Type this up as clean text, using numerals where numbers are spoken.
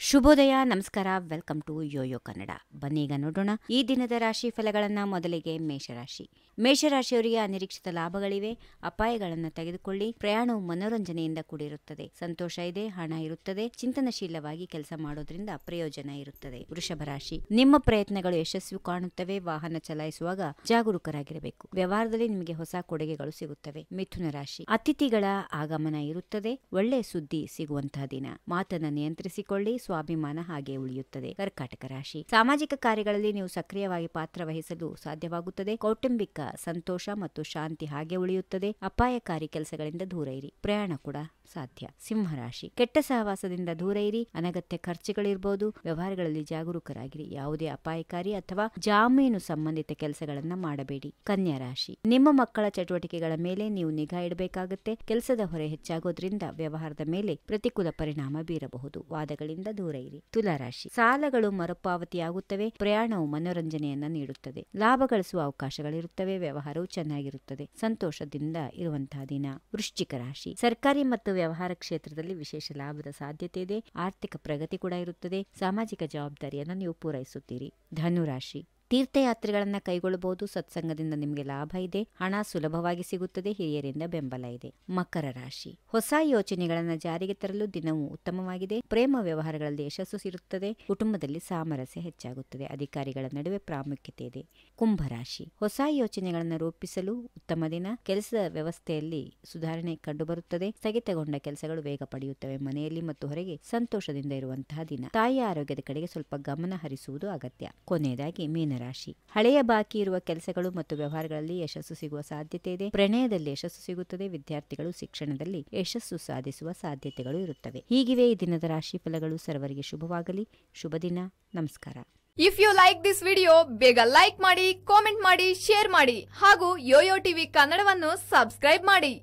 ಶುಭೋದಯ, ನಮಸ್ಕಾರ. Welcome to Yoyo Kannada. ಬನ್ನೀಗ ನೋಡೋಣ ಈ ದಿನದ ರಾಶಿ ಫಲಗಳನ್ನ. ಮೊದಲಿಗೆ ಮೇಷರಾಶಿ. ಮೇಷರಾಶಿಯವರಿಗೆ ಅನಿರೀಕ್ಷಿತ ಲಾಭಗಳಿವೆ. ಅಪಾಯಗಳನ್ನು ತೆಗೆದುಕೊಳ್ಳಿ. ಪ್ರಯಾಣವು ಮನೋರಂಜನೆಯಿಂದ ಕೂಡಿರುತ್ತದೆ. ಸಂತೋಷ ಇದೆ, ಹಣ ಇರುತ್ತದೆ. ಚಿಂತನಶೀಲವಾಗಿ ಕೆಲಸ ಮಾಡೋದ್ರಿಂದ ಪ್ರಯೋಜನ ಇರುತ್ತದೆ. ವೃಷಭ ರಾಶಿ. ನಿಮ್ಮ ಪ್ರಯತ್ನಗಳು ಯಶಸ್ವಿ ಕಾಣುತ್ತವೆ. ವಾಹನ ಚಲಾಯಿಸುವಾಗ ಜಾಗರೂಕರಾಗಿರಬೇಕು. ವ್ಯವಹಾರದಲ್ಲಿ ನಿಮಗೆ ಹೊಸ ಕೊಡುಗೆಗಳು ಸಿಗುತ್ತವೆ. ಮಿಥುನ ರಾಶಿ. ಅತಿಥಿಗಳ ಆಗಮನ ಇರುತ್ತದೆ. ಒಳ್ಳೆ ಸುದ್ದಿ ಸಿಗುವಂತಹ ದಿನ. ಮಾತನ್ನು ನಿಯಂತ್ರಿಸಿಕೊಳ್ಳಿ. ಸ್ವಾಭಿಮಾನ ಹಾಗೆ ಉಳಿಯುತ್ತದೆ. ಕರ್ಕಾಟಕ ರಾಶಿ. ಸಾಮಾಜಿಕ ಕಾರ್ಯಗಳಲ್ಲಿ ನೀವು ಸಕ್ರಿಯವಾಗಿ ಪಾತ್ರ ವಹಿಸಲು ಸಾಧ್ಯವಾಗುತ್ತದೆ. ಕೌಟುಂಬಿಕ ಸಂತೋಷ ಮತ್ತು ಶಾಂತಿ ಹಾಗೆ ಉಳಿಯುತ್ತದೆ. ಅಪಾಯಕಾರಿ ಕೆಲಸಗಳಿಂದ ದೂರ ಇರಿ. ಪ್ರಯಾಣ ಕೂಡ ಸಾಧ್ಯ. ಸಿಂಹರಾಶಿ. ಕೆಟ್ಟ ಸಹವಾಸದಿಂದ ದೂರ ಇರಿ. ಅನಗತ್ಯ ಖರ್ಚುಗಳಿರಬಹುದು. ವ್ಯವಹಾರಗಳಲ್ಲಿ ಜಾಗರೂಕರಾಗಿರಿ. ಯಾವುದೇ ಅಪಾಯಕಾರಿ ಅಥವಾ ಜಾಮೀನು ಸಂಬಂಧಿತ ಕೆಲಸಗಳನ್ನ ಮಾಡಬೇಡಿ. ಕನ್ಯಾ ರಾಶಿ. ನಿಮ್ಮ ಮಕ್ಕಳ ಚಟುವಟಿಕೆಗಳ ಮೇಲೆ ನೀವು ನಿಗಾ ಇಡಬೇಕಾಗುತ್ತೆ. ಕೆಲಸದ ಹೊರೆ ಹೆಚ್ಚಾಗೋದ್ರಿಂದ ವ್ಯವಹಾರದ ಮೇಲೆ ಪ್ರತಿಕೂಲ ಪರಿಣಾಮ ಬೀರಬಹುದು. ವಾದಗಳಿಂದ ದೂರ ಇರಿ. ತುಲಾರಾಶಿ. ಸಾಲಗಳು ಮರುಪಾವತಿಯಾಗುತ್ತವೆ. ಪ್ರಯಾಣವು ಮನೋರಂಜನೆಯನ್ನ ನೀಡುತ್ತದೆ. ಲಾಭ ಗಳಿಸುವ ಅವಕಾಶಗಳಿರುತ್ತವೆ. ವ್ಯವಹಾರವು ಚೆನ್ನಾಗಿರುತ್ತದೆ. ಸಂತೋಷದಿಂದ ಇರುವಂತಹ ದಿನ. ವೃಶ್ಚಿಕ ರಾಶಿ. ಸರ್ಕಾರಿ ಮತ್ತು ವ್ಯವಹಾರ ಕ್ಷೇತ್ರದಲ್ಲಿ ವಿಶೇಷ ಲಾಭದ ಸಾಧ್ಯತೆ ಇದೆ. ಆರ್ಥಿಕ ಪ್ರಗತಿ ಕೂಡ ಇರುತ್ತದೆ. ಸಾಮಾಜಿಕ ಜವಾಬ್ದಾರಿಯನ್ನು ನೀವು ಪೂರೈಸುತ್ತೀರಿ. ಧನುರಾಶಿ. ತೀರ್ಥಯಾತ್ರೆಗಳನ್ನ ಕೈಗೊಳ್ಳಬಹುದು. ಸತ್ಸಂಗದಿಂದ ನಿಮಗೆ ಲಾಭ ಇದೆ. ಹಣ ಸುಲಭವಾಗಿ ಸಿಗುತ್ತದೆ. ಹಿರಿಯರಿಂದ ಬೆಂಬಲ ಇದೆ. ಮಕರ ರಾಶಿ. ಹೊಸ ಯೋಚನೆಗಳನ್ನ ಜಾರಿಗೆ ತರಲು ದಿನವೂ ಉತ್ತಮವಾಗಿದೆ. ಪ್ರೇಮ ವ್ಯವಹಾರಗಳಲ್ಲಿ ಯಶಸ್ಸು ಇರುತ್ತದೆ. ಕುಟುಂಬದಲ್ಲಿ ಸಾಮರಸ್ಯ ಹೆಚ್ಚಾಗುತ್ತದೆ. ಅಧಿಕಾರಿಗಳ ನಡುವೆ ಪ್ರಾಮುಖ್ಯತೆ ಇದೆ. ಕುಂಭರಾಶಿ. ಹೊಸ ಯೋಚನೆಗಳನ್ನು ರೂಪಿಸಲು ಉತ್ತಮ ದಿನ. ಕೆಲಸದ ವ್ಯವಸ್ಥೆಯಲ್ಲಿ ಸುಧಾರಣೆ ಕಂಡುಬರುತ್ತದೆ. ಸ್ಥಗಿತಗೊಂಡ ಕೆಲಸಗಳು ವೇಗ ಪಡೆಯುತ್ತವೆ. ಮನೆಯಲ್ಲಿ ಮತ್ತು ಹೊರಗೆ ಸಂತೋಷದಿಂದ ಇರುವಂತಹ ದಿನ. ತಾಯಿಯ ಆರೋಗ್ಯದ ಕಡೆಗೆ ಸ್ವಲ್ಪ ಗಮನ ಹರಿಸುವುದು ಅಗತ್ಯ. ಕೊನೆಯದಾಗಿ ಮೀನ ರಾಶಿ. ಹಳೆಯ ಬಾಕಿ ಇರುವ ಕೆಲಸಗಳು ಮತ್ತು ವ್ಯವಹಾರಗಳಲ್ಲಿ ಯಶಸ್ಸು ಸಿಗುವ ಸಾಧ್ಯತೆ ಇದೆ. ಪ್ರಣಯದಲ್ಲಿ ಯಶಸ್ಸು ಸಿಗುತ್ತದೆ. ವಿದ್ಯಾರ್ಥಿಗಳು ಶಿಕ್ಷಣದಲ್ಲಿ ಯಶಸ್ಸು ಸಾಧಿಸುವ ಸಾಧ್ಯತೆಗಳು ಇರುತ್ತವೆ. ಹೀಗಿವೆ ಈ ದಿನದ ರಾಶಿ ಫಲಗಳು. ಸರ್ವರಿಗೆ ಶುಭವಾಗಲಿ. ಶುಭ ದಿನ. ನಮಸ್ಕಾರ. If you like this video, ಬೇಗ ಲೈಕ್ ಮಾಡಿ, ಕಾಮೆಂಟ್ ಮಾಡಿ, ಶೇರ್ ಮಾಡಿ ಹಾಗೂ ಯೋಯೋ ಟಿವಿ ಕನ್ನಡವನ್ನು ಸಬ್ಸ್ಕ್ರೈಬ್ ಮಾಡಿ.